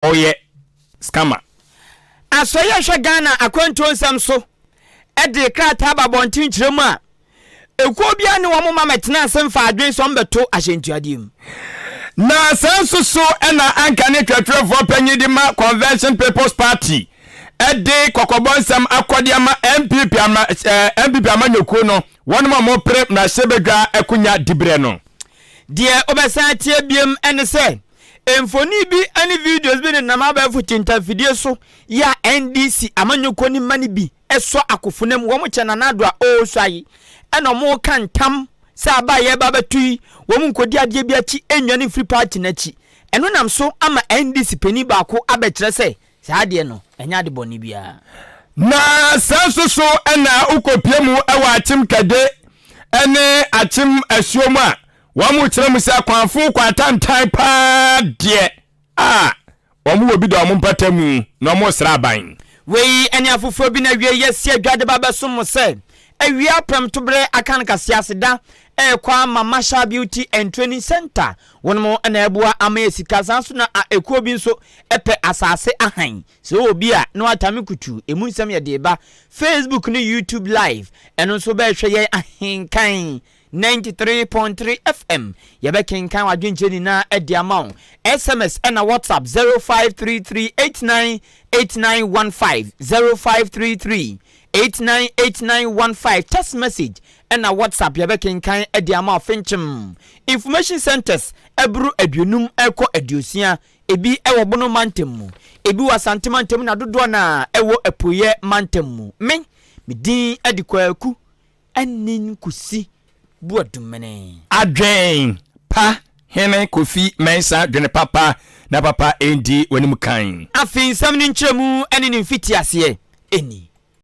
oye scammer asoye hwe Ghana akwanto nsam so ede krata babontin kiremu a ekuo bia ne wo mama metena asem fa adwen so mbeto ahyentuadiem na senso so na Akan ne twetwerefo panyidi ma Convention People's Party ede kokobonsam akodiama MPP ama nyoku no wonmo mo pre na sebedwa ekunya dibre no de obesan tie biem ene se emfoni bi ani videos bi ne nama ba futinta video so ya NDC amanyoko ni mani bi eso akofunem wo mo chena nado a o so ayi eno mo kan tam sa ba ye ba batui wo mo nkodi ade bi achi enwane free party na chi eno nam so ama NDC pani ba ko abekire se sa ade no enya de boni bia na senso so na ukopiemu ewa achim kade ene achim asuomu a wamu kiremu sa kwanfu kwatantan pa de wamu obi do amumpatamu na mo sraban wei eni afofo bi na wie yesi adwade baba so mo se awia pram tobre Akan Kasiaseda kwa Mamasha Beauty and Training Center wonmo na ebua amayesika sanso na ekuo bi nso epe asase ahan so obi a no atame kutu emu nsem ye de ba Facebook ni YouTube live eno nso ba hwe ye Ahenkan 93.3 FM yebekinkan wadwencheni na ediamount SMS and WhatsApp 0533898915 0533898915 text message and WhatsApp yebekinkan ediamount finchim information centers ebru aduonum eko aduosia ebi ewo bono mantemu ebi wasante mantemu na dodo na ewo epoye mantemu me din edikwaku anin kusi buadumene adwen pa hene Kofi Mensa dwene papa na papa endi wanimukan afin sam ni nkyeremu ene ni mfiti ase eni